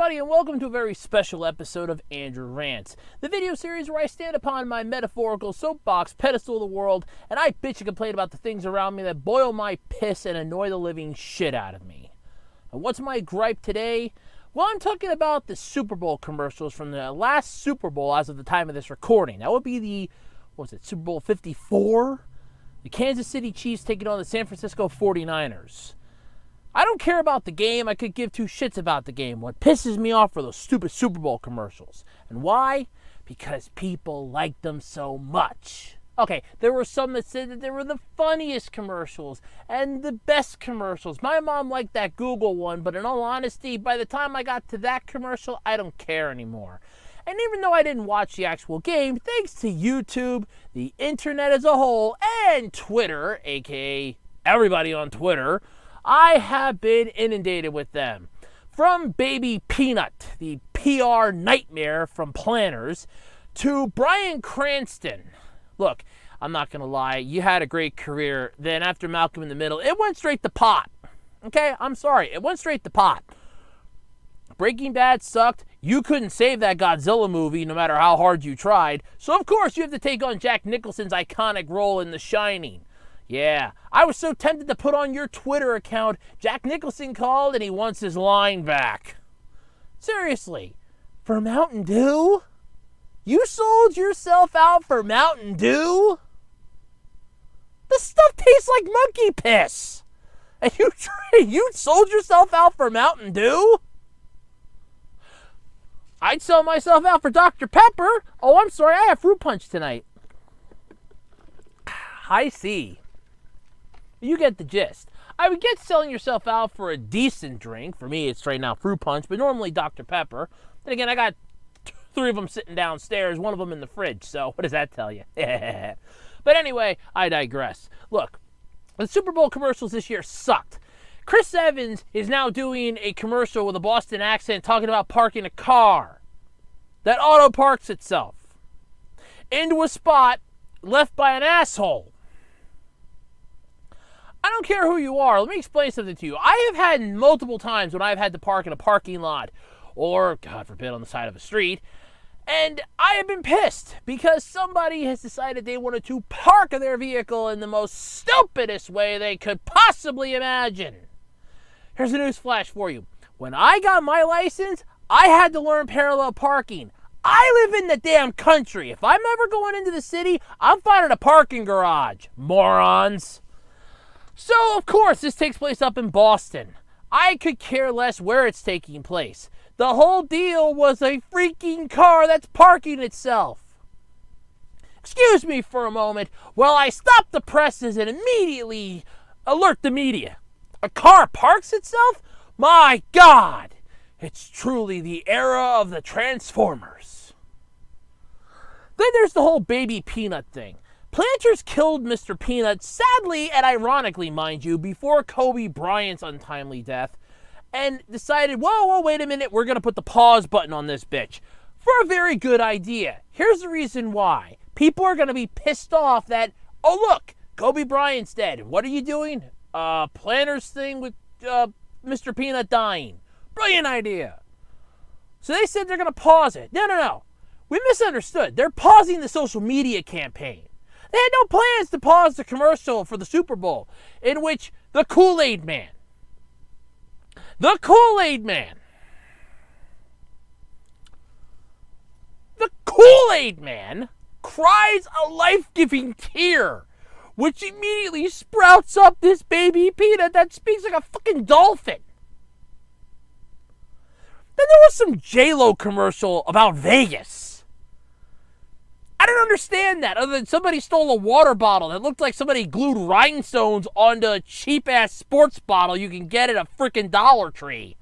everybody, and welcome to a very special episode of Andrew Rants, the video series where I stand upon my metaphorical soapbox pedestal of the world, and I bitch and complain about the things around me that boil my piss and annoy the living shit out of me. And what's my gripe today? Well, I'm talking about the Super Bowl commercials from the last Super Bowl as of the time of this recording. That would be the, Super Bowl 54? The Kansas City Chiefs taking on the San Francisco 49ers. I don't care about the game. I could give two shits about the game. What pisses me off are those stupid Super Bowl commercials. And why? Because people like them so much. Okay, there were some that said that they were the funniest commercials and the best commercials. My mom liked that Google one, but in all honesty, by the time I got to that commercial, I don't care anymore. And even though I didn't watch the actual game, thanks to YouTube, the internet as a whole, and Twitter, aka everybody on Twitter, I have been inundated with them. From Baby Peanut, the PR nightmare from planners, to Bryan Cranston. Look, I'm not going to lie, you had a great career. Then after Malcolm in the Middle, it went straight to pot. Okay, I'm sorry, it went straight to pot. Breaking Bad sucked. You couldn't save that Godzilla movie no matter how hard you tried. So of course you have to take on Jack Nicholson's iconic role in The Shining. Yeah, I was so tempted to put on your Twitter account, Jack Nicholson called and he wants his line back. Seriously, for Mountain Dew? You sold yourself out for Mountain Dew? This stuff tastes like monkey piss. And you sold yourself out for Mountain Dew? I'd sell myself out for Dr. Pepper. Oh, I'm sorry, I have fruit punch tonight. I see. You get the gist. I would get selling yourself out for a decent drink. For me, it's right now fruit punch, but normally Dr. Pepper. Then again, I got 3 of them sitting downstairs, one of them in the fridge, so what does that tell you? But anyway, I digress. Look, the Super Bowl commercials this year sucked. Chris Evans is now doing a commercial with a Boston accent talking about parking a car that auto parks itself into a spot left by an asshole. I don't care who you are. Let me explain something to you. I have had multiple times when I've had to park in a parking lot or, God forbid, on the side of a street, and I have been pissed because somebody has decided they wanted to park their vehicle in the most stupidest way they could possibly imagine. Here's a news flash for you. When I got my license, I had to learn parallel parking. I live in the damn country. If I'm ever going into the city, I'm finding a parking garage. Morons. So, of course, this takes place up in Boston. I could care less where it's taking place. The whole deal was a freaking car that's parking itself. Excuse me for a moment while I stop the presses and immediately alert the media. A car parks itself? My God! It's truly the era of the Transformers. Then there's the whole Baby Peanut thing. Planters killed Mr. Peanut, sadly and ironically, mind you, before Kobe Bryant's untimely death, and decided, whoa, wait a minute, we're going to put the pause button on this bitch. For a very good idea. Here's the reason why. People are going to be pissed off that, oh look, Kobe Bryant's dead. What are you doing? Planters thing with Mr. Peanut dying. Brilliant idea. So they said they're going to pause it. No. We misunderstood. They're pausing the social media campaign. They had no plans to pause the commercial for the Super Bowl, in which the Kool-Aid Man cries a life-giving tear, which immediately sprouts up this Baby Peanut that speaks like a fucking dolphin. Then there was some J-Lo commercial about Vegas. I don't understand that, other than somebody stole a water bottle that looked like somebody glued rhinestones onto a cheap-ass sports bottle you can get at a freaking Dollar Tree.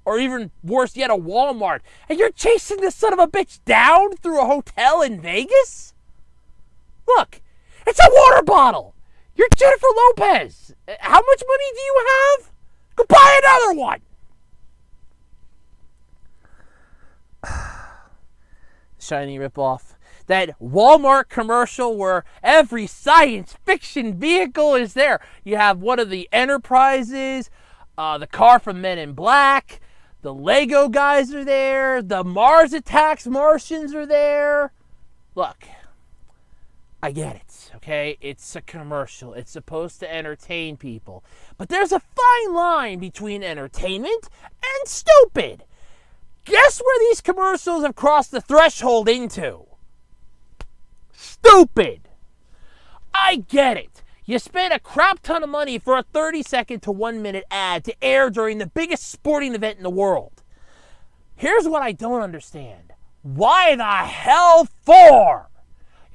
Or even worse yet, a Walmart. And you're chasing this son of a bitch down through a hotel in Vegas? Look, it's a water bottle. You're Jennifer Lopez. How much money do you have? Go buy another one. Shiny ripoff. That Walmart commercial where every science fiction vehicle is there. You have one of the Enterprises, the car from Men in Black, The Lego guys are there. The Mars Attacks Martians are there. Look, I get it, okay? It's a commercial. It's supposed to entertain people. But there's a fine line between entertainment and stupid. Guess where these commercials have crossed the threshold into? Stupid. I get it. You spent a crap ton of money for a 30-second to 1-minute ad to air during the biggest sporting event in the world. Here's what I don't understand. Why the hell for?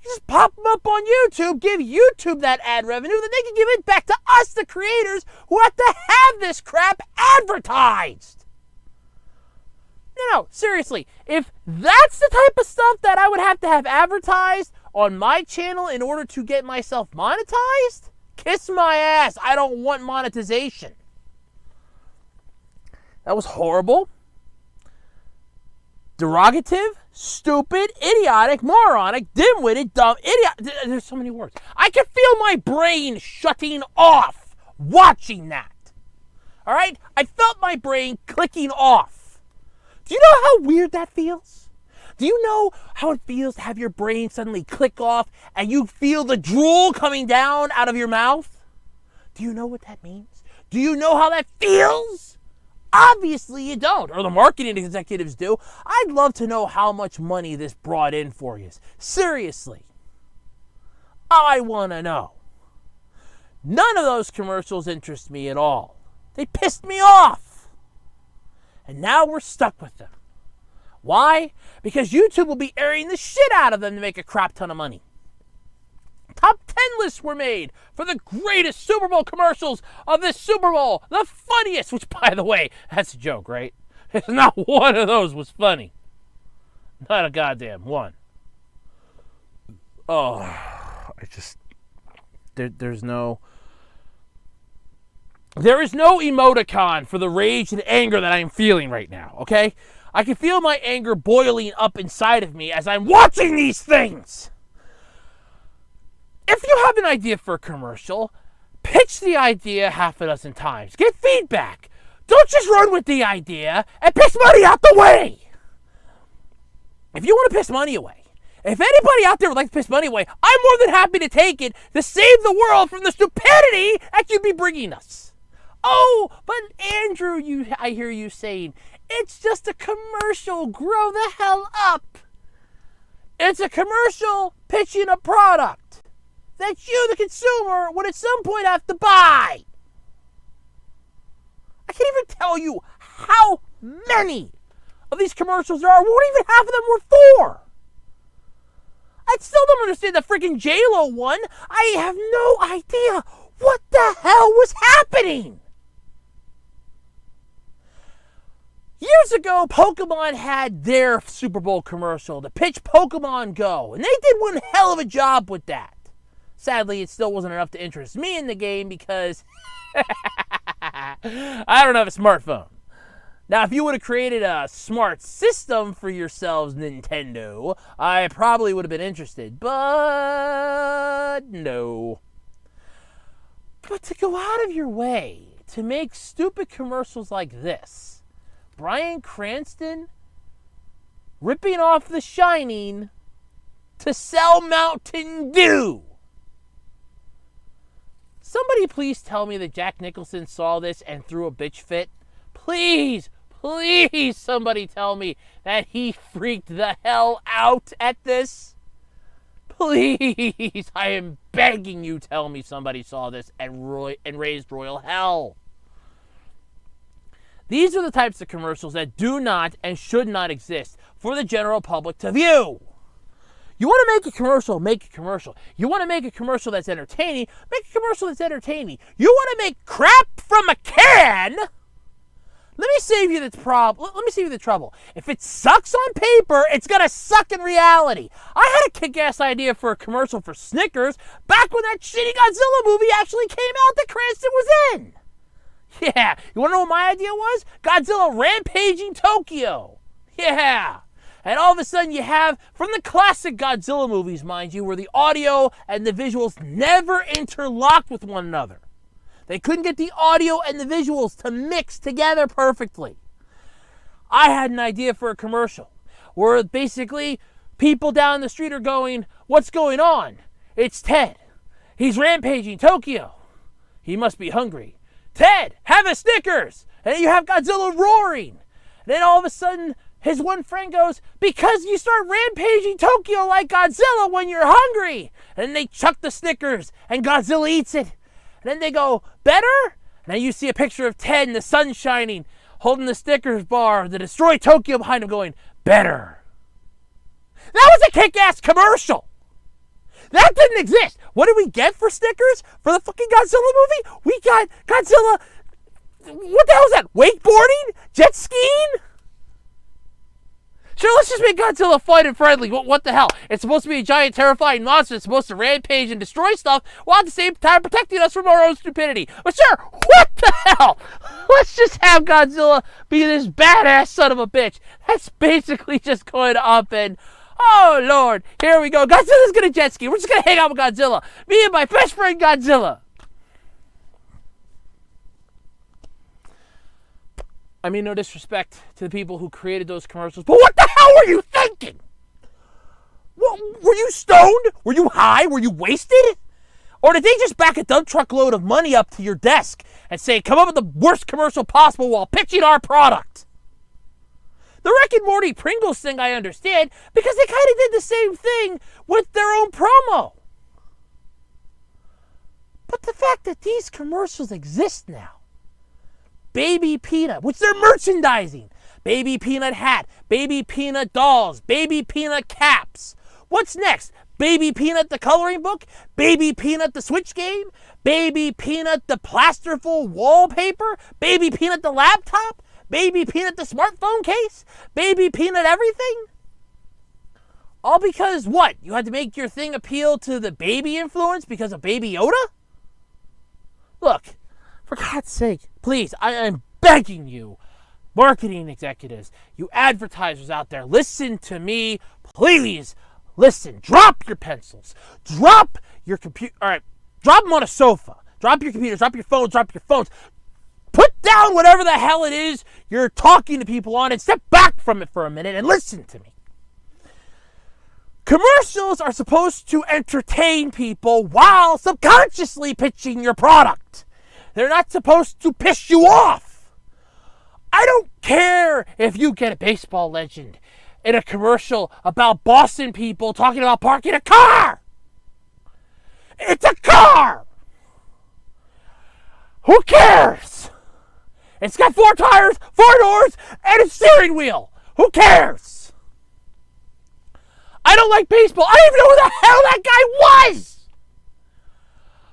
You just pop them up on YouTube, give YouTube that ad revenue, then they can give it back to us, the creators, who have to have this crap advertised. No, seriously, if that's the type of stuff that I would have to have advertised on my channel in order to get myself monetized, kiss my ass. I don't want monetization. That was horrible, derogative, stupid, idiotic, moronic, dim-witted, dumb, idiot. There's so many words. I can feel my brain shutting off watching that. All right? I felt my brain clicking off. Do you know how weird that feels? Do you know how it feels to have your brain suddenly click off and you feel the drool coming down out of your mouth? Do you know what that means? Do you know how that feels? Obviously you don't, or the marketing executives do. I'd love to know how much money this brought in for you. Seriously. I want to know. None of those commercials interest me at all. They pissed me off. And now we're stuck with them. Why? Because YouTube will be airing the shit out of them to make a crap ton of money. Top 10 lists were made for the greatest Super Bowl commercials of this Super Bowl. The funniest, which, by the way, that's a joke, right? Not one of those was funny. Not a goddamn one. Oh, I just... There is no emoticon for the rage and anger that I'm feeling right now, okay? I can feel my anger boiling up inside of me as I'm watching these things. If you have an idea for a commercial, pitch the idea half a dozen times. Get feedback. Don't just run with the idea and piss money out the way. If you want to piss money away, if anybody out there would like to piss money away, I'm more than happy to take it to save the world from the stupidity that you'd be bringing us. Oh, but Andrew, I hear you saying, it's just a commercial. Grow the hell up. It's a commercial pitching a product that you, the consumer, would at some point have to buy. I can't even tell you how many of these commercials there are. What even half of them were for. I still don't understand the freaking J-Lo one. I have no idea what the hell was happening. Years ago, Pokemon had their Super Bowl commercial to pitch Pokemon Go, and they did one hell of a job with that. Sadly, it still wasn't enough to interest me in the game because I don't have a smartphone. Now, if you would have created a smart system for yourselves, Nintendo, I probably would have been interested, but no. But to go out of your way to make stupid commercials like this, Bryan Cranston ripping off The Shining to sell Mountain Dew. Somebody please tell me that Jack Nicholson saw this and threw a bitch fit. Please somebody tell me that he freaked the hell out at this. Please, I am begging you, tell me somebody saw this and raised royal hell. These are the types of commercials that do not and should not exist for the general public to view. You want to make a commercial, make a commercial. You want to make a commercial that's entertaining, make a commercial that's entertaining. You want to make crap from a can? Let me save you the trouble. If it sucks on paper, it's going to suck in reality. I had a kick-ass idea for a commercial for Snickers back when that shitty Godzilla movie actually came out that Cranston was in. Yeah, you want to know what my idea was? Godzilla rampaging Tokyo. Yeah. And all of a sudden you have, from the classic Godzilla movies, mind you, where the audio and the visuals never interlocked with one another. They couldn't get the audio and the visuals to mix together perfectly. I had an idea for a commercial where basically people down the street are going, what's going on? It's Ted. He's rampaging Tokyo. He must be hungry. Ted, have a Snickers. And then you have Godzilla roaring. And then all of a sudden, his one friend goes, because you start rampaging Tokyo like Godzilla when you're hungry. And then they chuck the Snickers and Godzilla eats it. And then they go, better? And then you see a picture of Ted in the sun shining, holding the Snickers bar, the Destroy Tokyo behind him going, better. That was a kick-ass commercial. That didn't exist. What did we get for Snickers for the fucking Godzilla movie? We got Godzilla, what the hell is that? Wakeboarding? Jet skiing? Sure, let's just make Godzilla fun and friendly. What the hell? It's supposed to be a giant, terrifying monster. It's supposed to rampage and destroy stuff while at the same time protecting us from our own stupidity. But sure, what the hell? Let's just have Godzilla be this badass son of a bitch. That's basically just going up and, oh, Lord, here we go. Godzilla's going to jet ski. We're just going to hang out with Godzilla. Me and my best friend Godzilla. I mean, no disrespect to the people who created those commercials, but what the hell were you thinking? Were you stoned? Were you high? Were you wasted? Or did they just back a dump truck load of money up to your desk and say, come up with the worst commercial possible while pitching our product? The Rick and Morty Pringles thing I understand, because they kind of did the same thing with their own promo. But the fact that these commercials exist now, Baby Peanut, which they're merchandising. Baby Peanut hat, Baby Peanut dolls, Baby Peanut caps. What's next? Baby Peanut the coloring book, Baby Peanut the Switch game, Baby Peanut the plasterful wallpaper, Baby Peanut the laptop, Baby Peanut the smartphone case, Baby Peanut everything? All because what? You had to make your thing appeal to the baby influence because of Baby Yoda? Look, for God's sake, please, I am begging you, marketing executives, you advertisers out there, listen to me, please. Listen, drop your pencils, drop your computer, all right, drop them on a sofa, drop your computers, drop your phones, put down whatever the hell it is you're talking to people on and step back from it for a minute and listen to me. Commercials are supposed to entertain people while subconsciously pitching your product. They're not supposed to piss you off. I don't care if you get a baseball legend in a commercial about Boston people talking about parking a car. It's a car. Who cares? It's got 4 tires, 4 doors, and a steering wheel. Who cares? I don't like baseball. I don't even know who the hell that guy was.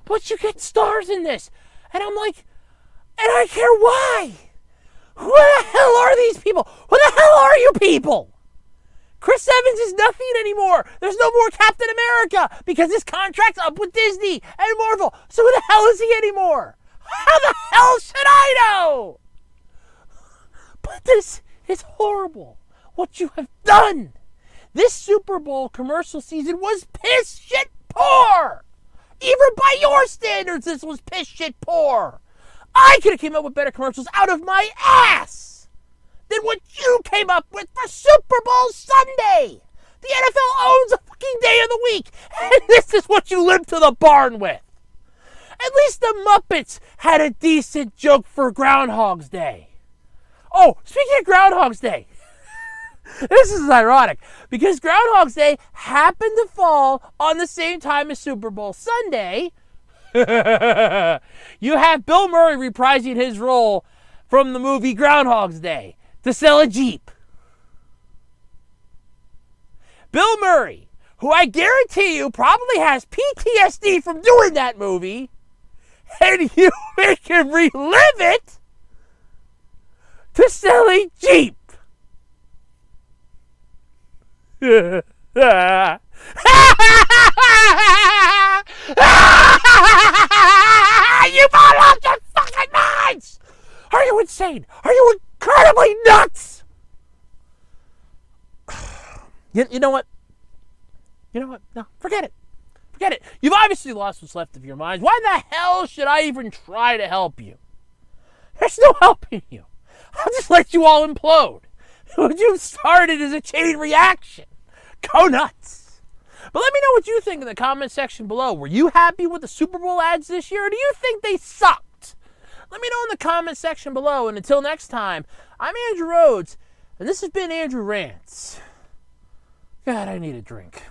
But you get stars in this. And I'm like, and I care why. Who the hell are these people? Who the hell are you people? Chris Evans is nothing anymore. There's no more Captain America because his contract's up with Disney and Marvel. So who the hell is he anymore? How the hell should I know? But this is horrible. What you have done. This Super Bowl commercial season was piss shit poor. Even by your standards, this was piss shit poor. I could have came up with better commercials out of my ass than what you came up with for Super Bowl Sunday. The NFL owns a fucking day of the week, and this is what you live to the barn with. At least the Muppets had a decent joke for Groundhog's Day. Oh, speaking of Groundhog's Day, this is ironic because Groundhog's Day happened to fall on the same time as Super Bowl Sunday. You have Bill Murray reprising his role from the movie Groundhog's Day to sell a Jeep. Bill Murray, who I guarantee you probably has PTSD from doing that movie, and you make him relive it to sell a Jeep. You all lost your fucking minds! Are you insane? Are you incredibly nuts? You know what? You know what? No, forget it. Forget it. You've obviously lost what's left of your minds. Why the hell should I even try to help you? There's no helping you. I'll just let you all implode. What you've started is a chain reaction. Go nuts. But let me know what you think in the comment section below. Were you happy with the Super Bowl ads this year, or do you think they sucked? Let me know in the comment section below. And until next time, I'm Andrew Rhodes, and this has been Andrew Rants. God, I need a drink.